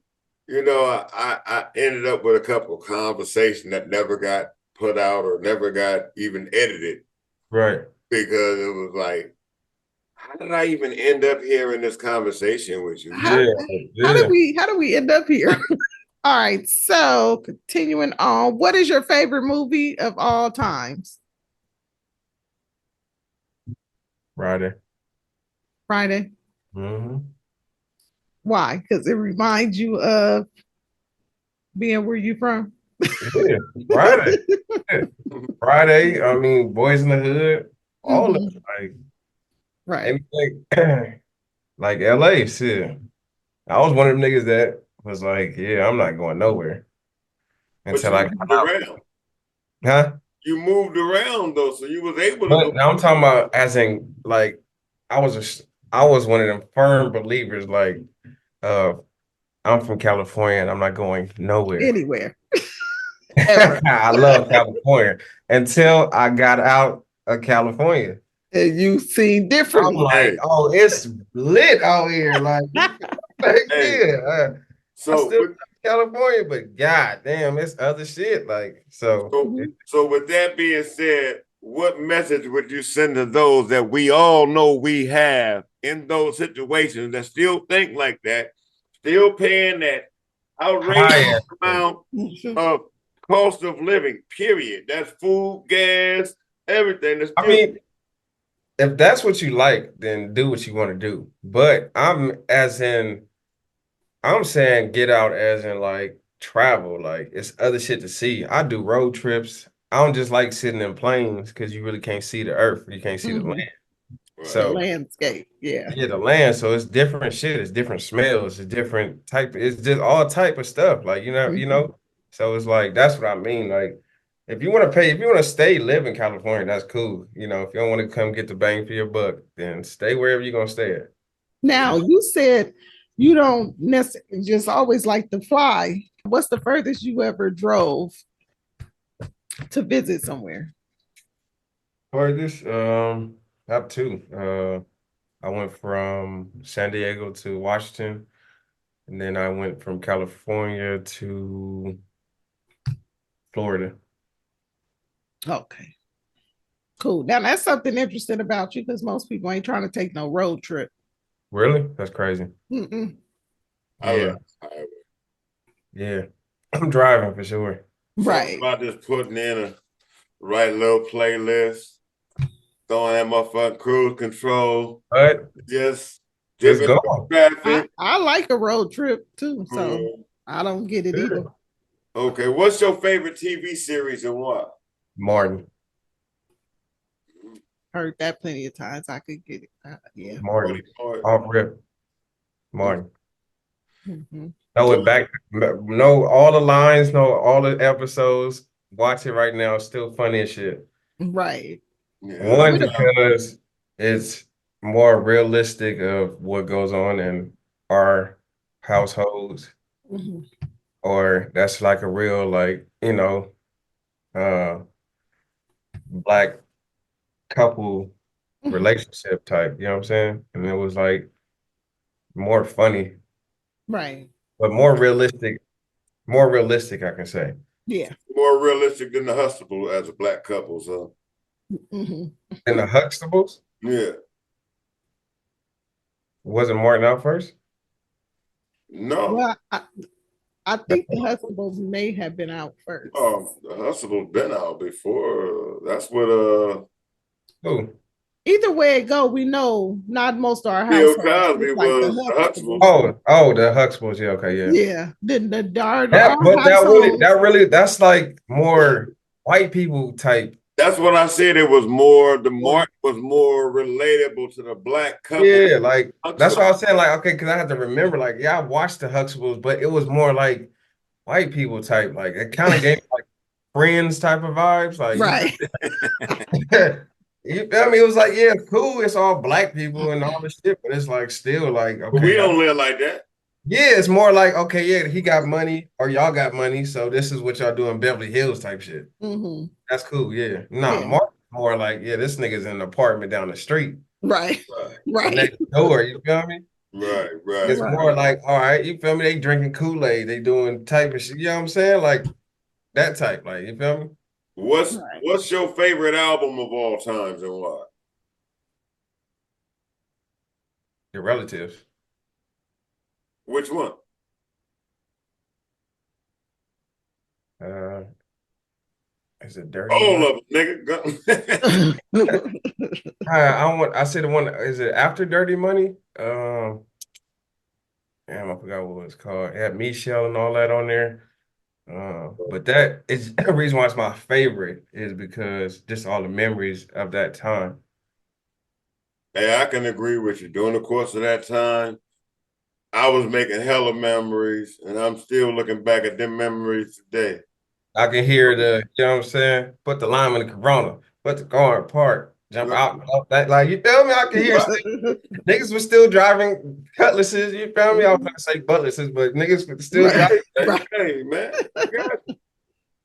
you know, I ended up with a couple of conversations that never got put out or never got even edited. Right. Because it was like, how did I even end up here in this conversation with you? How did we end up here? All right, so continuing on, what is your favorite movie of all times? Friday. Mm-hmm. Why? Because it reminds you of being where you from? Yeah, Friday. Friday, I mean, Boys in the Hood, all of it, like, anything, like LA, shit. I was one of them niggas that was like, yeah, I'm not going nowhere until I got out. Around. Huh? You moved around though, so you was able to But go. now I'm talking about as in like I was one of them firm believers like I'm from California and I'm not going nowhere. Anywhere. I love California until I got out of California. And you seen different. I'm like, oh, it's lit out here. Like, yeah. So I still love California, but god damn, it's other shit. Like, so with that being said, what message would you send to those that we all know we have in those situations that still think like that, still paying that outrageous amount of cost of living, period? That's food, gas, everything. I mean, if that's what you like, then do what you want to do. But I'm saying get out as in like travel. Like it's other shit to see. I do road trips. I don't just like sitting in planes because you really can't see the earth. You can't see the land. So the landscape, yeah, the land. So it's different shit. It's different smells. It's different type. It's just all type of stuff. Like you know. So it's like that's what I mean. Like if you want to stay live in California, that's cool. You know, if you don't want to come get the bang for your buck, then stay wherever you're gonna stay at. Now you said you don't necessarily just always like to fly. What's the furthest you ever drove to visit somewhere? Furthest, up to I went from San Diego to Washington, and then I went from California to Florida. Okay. Cool. Now that's something interesting about you because most people ain't trying to take no road trip. Really? That's crazy. Yeah. Yeah. I'm driving for sure. Right. About just putting in a right little playlist, throwing that motherfucking cruise control. But just go. I like a road trip too, so I don't get it either. Okay, what's your favorite TV series and what? Martin. Heard that plenty of times. I could get it. Yeah. Martin. Off rip. Martin. Mm-hmm. Know it back. Know all the lines. Know all the episodes. Watch it right now. It's still funny as shit. Right. One, because it's more realistic of what goes on in our households. Mm-hmm. Or that's like a real, like, you know, Black couple relationship type, you know what I'm saying? And it was like more funny. Right. But more realistic, I can say. Yeah. More realistic than the Huxtables as a Black couple, so. Mm-hmm. And the Huxtables? Yeah. Wasn't Martin out first? No. Well, I think the Huxtables may have been out first. The Huxtables been out before. That's what Who? Either way it go, we know not most of our Bill households Cosby look like was the the Huxtables. Huxtables. Oh, the Huxtables. Yeah, okay, yeah. Yeah. Our But households, that's like more white people type. That's what I said. It was more, the mark was more relatable to the black couple. Yeah, like that's what I was saying. Like, okay, because I had to remember, like, yeah, I watched the Huxtables, but it was more like white people type. Like, it kind of gave me, like Friends type of vibes. Like, right. you feel me? It was like, yeah, cool. It's all black people and all this shit, but it's like still like, okay, we don't live like that. Yeah, it's more like, okay, yeah, he got money or y'all got money, so this is what y'all do in Beverly Hills type shit. Mm-hmm. That's cool, yeah. Nah, Yeah. more like, yeah, this nigga's in an apartment down the street. Right. Right. Next door, you feel me? Right, right. It's more like, all right, you feel me? They drinking Kool-Aid, they doing type of shit. You know what I'm saying? Like that type, like, you feel me? What's your favorite album of all times and why? Your relatives. Which one? Is it Dirty? All of them, nigga. I said the one, is it after Dirty Money? Damn, I forgot what it was called. It had Michelle and all that on there. But that is the reason why it's my favorite is because just all the memories of that time. Hey, I can agree with you. During the course of that time, I was making hella memories, and I'm still looking back at them memories today. I can hear you know what I'm saying? Put the lime in the Corona, put the car in park, jump out that, like, you feel me? I can hear niggas was still driving cutlasses, you feel me? I was gonna say buttresses, but niggas was still driving. Hey, man.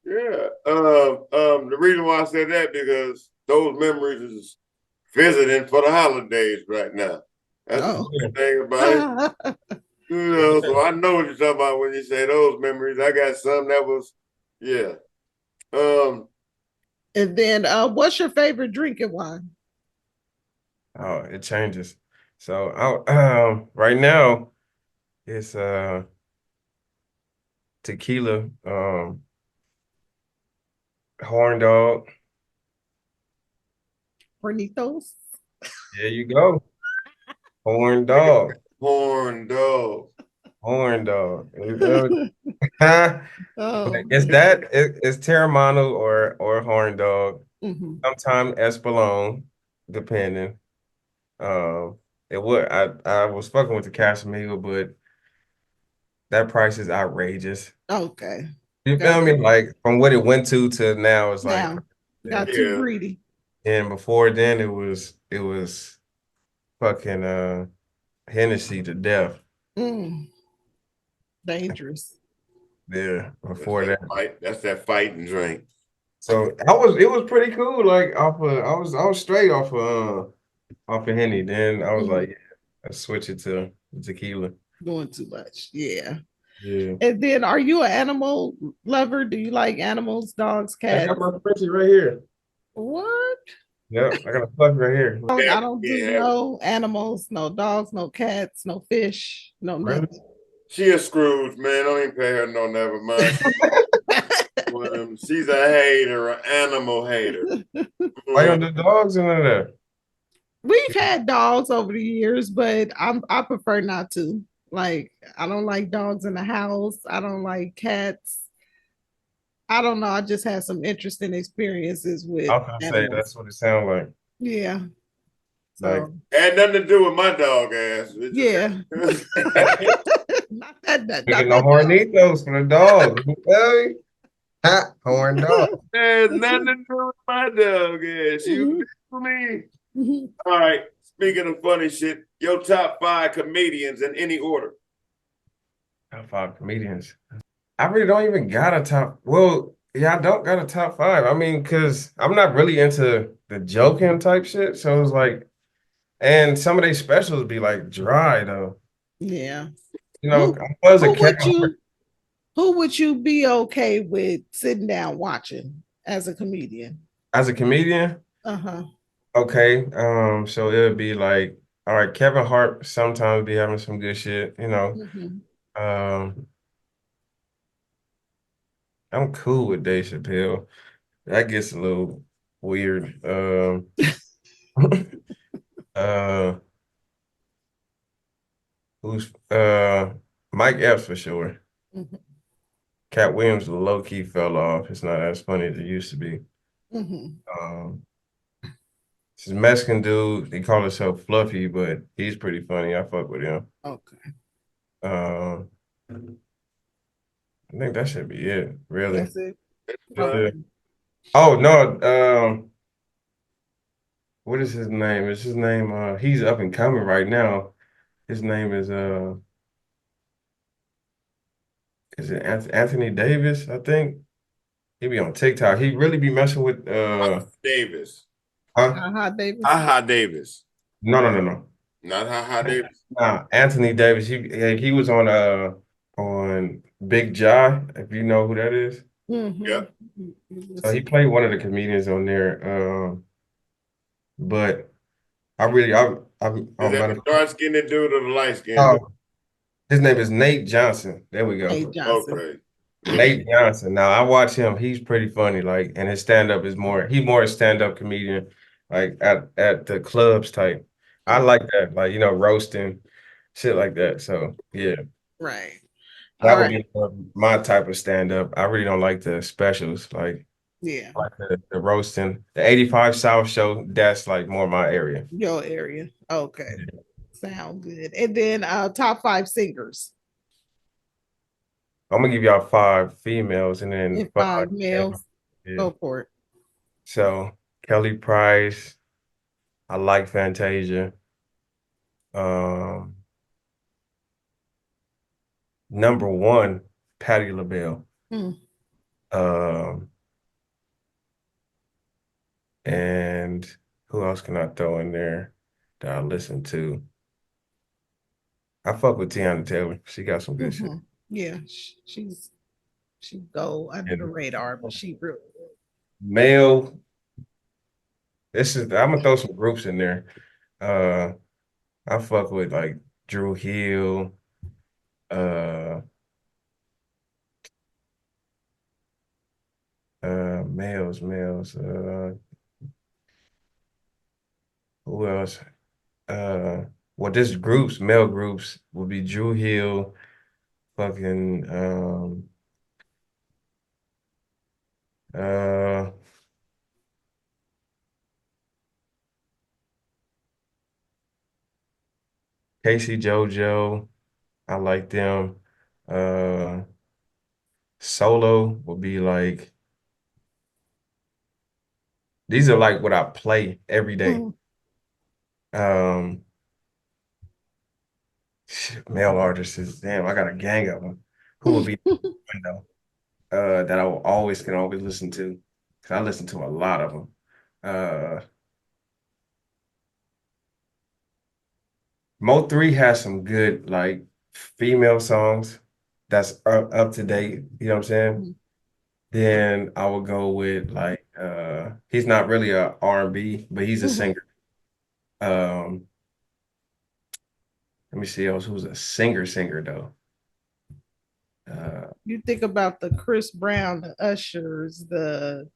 Yeah. The reason why I said that because those memories is visiting for the holidays right now. That's the good thing about it. You know, so I know what you're talking about when you say those memories. I got some that was, yeah. And then what's your favorite drinking wine? Oh, it changes. So right now it's tequila, horn dog. Hornitos. There you go. Horn dog. Horn dog. Horn dog. But it's Terramano or horn dog. Mm-hmm. Sometimes Espolón, depending. I was fucking with the Casamigo, but that price is outrageous. Okay. You feel me? Like from what it went to now, it's like got too greedy. And before then, it was fucking Hennessy to death. Dangerous. Yeah, before that. That's that fighting drink. So it was pretty cool. Like I was straight off of Henny. Then I was like, yeah, let's switch it to tequila. Doing too much. Yeah. Yeah. And then are you an animal lover? Do you like animals, dogs, cats? I got my Frenchie right here. What? Yep, I got a puppy right here. I don't do no animals, no dogs, no cats, no fish, no nothing. She a Scrooge, man. Don't even pay her no never mind. She's a hater, an animal hater. Why don't the dogs in there? We've had dogs over the years, but I prefer not to. Like, I don't like dogs in the house. I don't like cats. I don't know. I just had some interesting experiences with I was gonna say that's what it sounds like. Yeah. So had nothing to do with my dog ass. Yeah. Not no hornitos for the dog. You feel me? Ha, horn dog. Has nothing to do with my dog ass. You for me. All right. Speaking of funny shit, your top 5 comedians in any order. Top 5 comedians. I really don't even got a top. Well, yeah, I don't got a top 5. I mean, because I'm not really into the joking type shit. So it's like, and some of these specials be like dry though. Yeah. You know, who would you be okay with sitting down watching as a comedian? As a comedian? Uh-huh. Okay. So it would be like, all right, Kevin Hart sometimes be having some good shit, you know. Um, I'm cool with Dave Chappelle. That gets a little weird. Uh, who's Mike Epps for sure. Mhm. Cat Williams low key fell off. It's not as funny as it used to be. Mhm. This Mexican dude, he call himself Fluffy, but he's pretty funny. I fuck with him. Okay. I think that should be it, really. That's it. Yeah. Okay. Oh no, what is his name? Is his name he's up and coming right now. His name is it Anthony Davis, I think? He be on TikTok. He really be messing with Davis. huh? Ha Davis. Ha Davis. No. Not Ha Davis. Nah, Anthony Davis. He was on Big Jai, if you know who that is. Mhm. Yep. So he played one of the comedians on there. But I really I Is that the dark skinned dude or the light skinned dude? His name is Nate Johnson. There we go. Nate Johnson. Okay. Nate Johnson. Now I watch him. He's pretty funny. Like, and his stand up is he's more a stand up comedian, like at the clubs type. I like that, like roasting, shit like that. So yeah, Right. that All would right. be my type of stand up. I really don't like the specials, like Yeah. the roasting. The 85 South show. That's like more my area. Your area. Okay. Sound good. And then top 5 singers. I'm gonna give y'all 5 females and then And 5 males. Yeah. Go for it. So Kelly Price, I like Fantasia. Number 1, Patti LaBelle. And who else can I throw in there that I listen to? I fuck with Tiana Taylor. She got some good shit. Yeah, she go under the radar, but she real good. Male, I'm gonna throw some groups in there. I fuck with like Drew Hill, males, who else? Well, this male groups would be Drew Hill, fucking Casey JoJo. I like them. Solo would be like, these are like what I play every day. Male artists, damn, I got a gang of them. Who would be window that I can always listen to? Because I listen to a lot of them. Mo3 has some good like female songs that's up to date. You know what I'm saying? Then I would go with like he's not really a R&B, but he's a singer. Let me see else who's a singer though. You think about the Chris Brown, the Ushers, the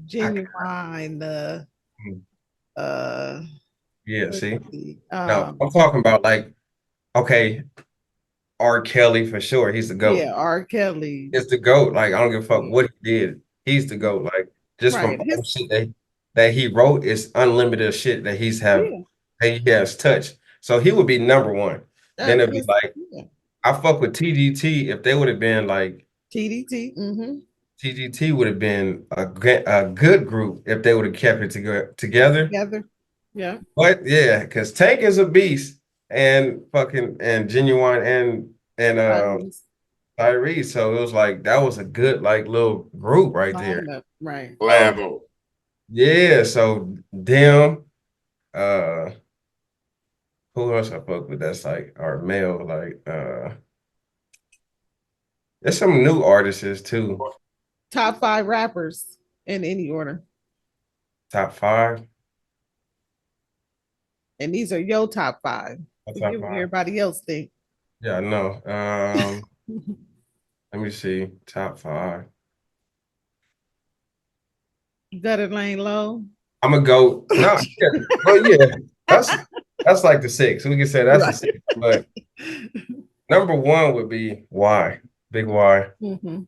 Genuine, the yeah, see? No, um, I'm talking about like, okay, R. Kelly for sure. He's the GOAT. yeah, R. Kelly. It's the GOAT. Like, I don't give a fuck what he did. He's the GOAT. Like, just Right. from all shit that he wrote is unlimited shit that that he has touched. So he would be number 1. Then it'd be like, I fuck with TGT if they would have been like TDT. TGT would have been a good group if they would have kept it together. Yeah. But yeah, because Tank is a beast and Genuine and Tyrese. So it was like that was a good like little group right there. Right. Lavo. Yeah, so them, who else I fuck with that's like our male, like there's some new artists too. Top 5 rappers in any order. Top 5. And these are your top 5. Top Give 5. everybody else think. Yeah, I know. Let me see. Top 5. Gutter Lane Low. I'm gonna go. No, yeah. Well, yeah, that's like the 6. We can say that's a 6. But number 1 would be Y. Big Y. Mm-hmm.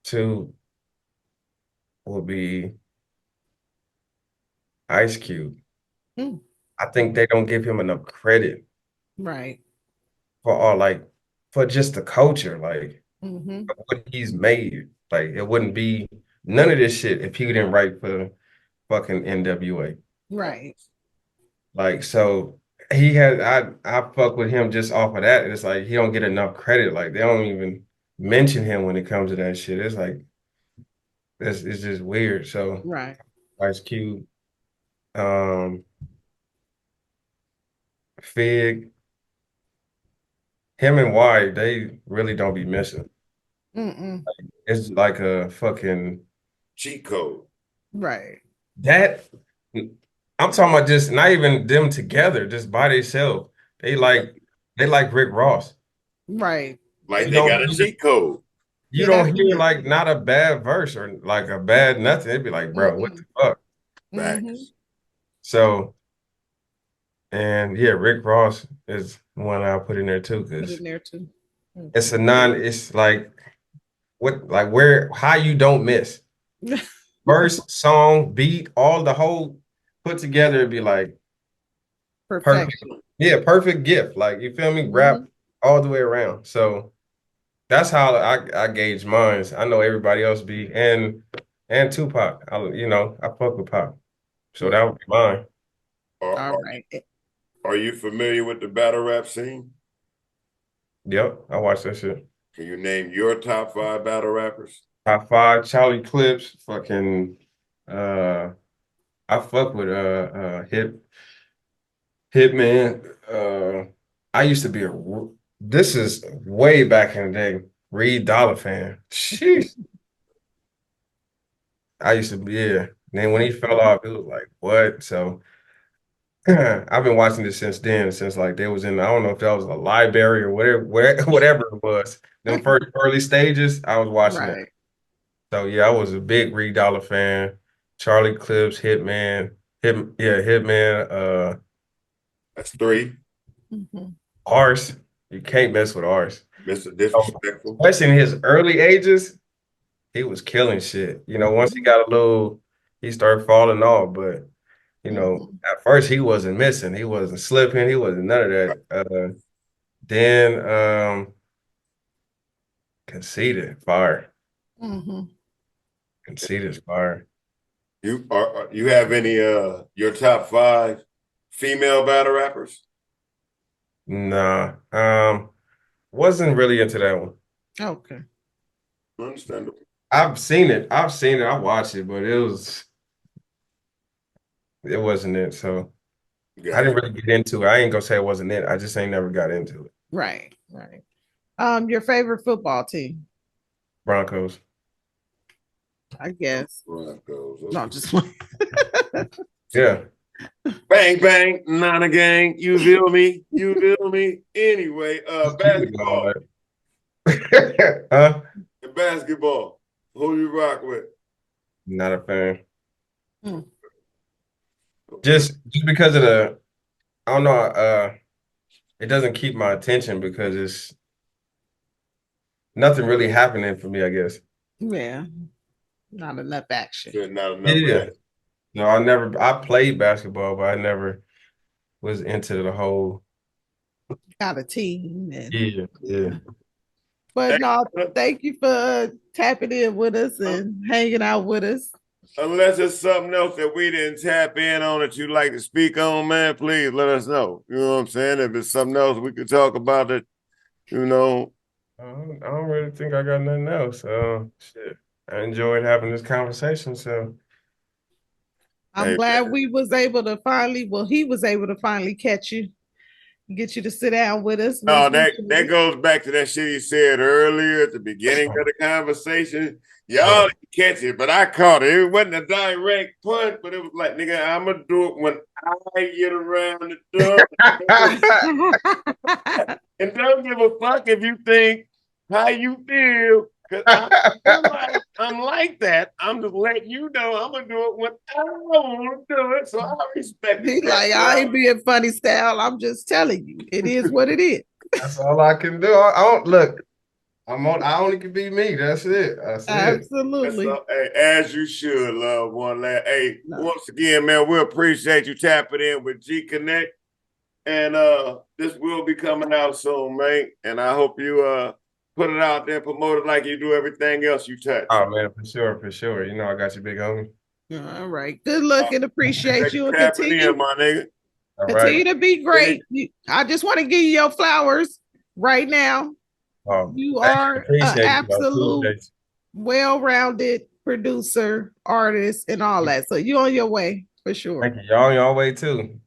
2 will be Ice Cube. Mm. I think they don't give him enough credit Right. for for just the culture, like Mm-hmm. what he's made. Like it wouldn't be none of this shit if he didn't write for fucking NWA. Right. Like so he had I fuck with him just off of that. It's like he don't get enough credit. Like they don't even mention him when it comes to that shit. It's like it's just weird. So Right. Ice Cube, Fig, him and Y, they really don't be missing. Mm-mm. It's like a fucking cheat code. Right. That I'm talking about just not even them together, just by themselves. They like Rick Ross. Right. Like You they got don't a cheat code. you don't hear like not a bad verse or like a bad nothing. It'd be like, bro, what the fuck? Facts. So and yeah, Rick Ross is one I'll put in there too, Put because in there too. it's it's like how you don't miss. Verse, song, beat, all the whole put together, it'd be like perfect. Yeah, perfect gift. Like you feel me? Rap all the way around. So that's how I gauge mine. I know everybody else be and Tupac. I fuck with Pac. So that would be mine. All right. Are you familiar with the battle rap scene? Yep, I watch that shit. Can you name your top 5 battle rappers? Top 5, Charlie Clips, fucking I fuck with Hitman. I used to be this is way back in the day, Reed Dollar fan. Sheesh. I used to be, yeah. And then when he fell off, it was like, what? So I've been watching this since then, since like they was in, I don't know if that was a library or whatever it was. Them first early stages, I was watching it. So yeah, I was a big Reed Dollar fan. Charlie Clips, Hitman, Hitman. That's 3. Arse, you can't mess with Arse. Mr. Disrespectful. Especially in his early ages, he was killing shit. Once he got he started falling off. But at first he wasn't missing. He wasn't slipping. He wasn't none of that. Then Conceited, fire. Conceited's fire. You have any your top 5 female battle rappers? Nah. Wasn't really into that one. Okay. Understandable. I've seen it. I watched it, but it wasn't it. So I didn't really get into it. I ain't gonna say it wasn't it. I just ain't never got into it. Right. Your favorite football team? Broncos. I guess. Broncos. No, just yeah. Bang bang, not a gang. You feel me? You feel me? Anyway, basketball. Huh? The basketball. Who you rock with? Not a fan. Just because of I don't know. It doesn't keep my attention because it's nothing really happening for me, I guess. Yeah. Not enough action. Not enough. No, I played basketball, but I never was into the whole. Got a team. Yeah. But no, thank you for tapping in with us and hanging out with us. Unless there's something else that we didn't tap in on that you'd like to speak on, man, please let us know. You know what I'm saying? If it's something else we could talk about it, I don't really think I got nothing else. Shit. I enjoyed having this conversation, so I'm glad he was able to finally catch you. get you to sit down with us. No, that goes back to that shit he said earlier at the beginning of the conversation. Y'all didn't catch it, but I caught it. It wasn't a direct punch, but it was like, nigga, I'm gonna do it when I get around the door. And don't give a fuck if you think how you feel. Cause I'm like that. I'm just letting you know I'm gonna do it when I want to do it. So I respect it. He's like, I ain't being funny style. I'm just telling you, it is what it is. That's all I can do. I don't look. I only can be me. That's it. Absolutely. Hey, as you should, love one lad. Hey, once again, man, we appreciate you tapping in with Gconnet. And this will be coming out soon, man. And I hope you put it out there, promote it like you do everything else you touch. Oh man, for sure. You know I got you, big homie. All right. Good luck and appreciate you. And continue, my nigga. Continue to be great. I just want to give you your flowers right now. You are an absolute well-rounded producer, artist, and all that. So you're on your way for sure. Thank you. Y'all on your way too.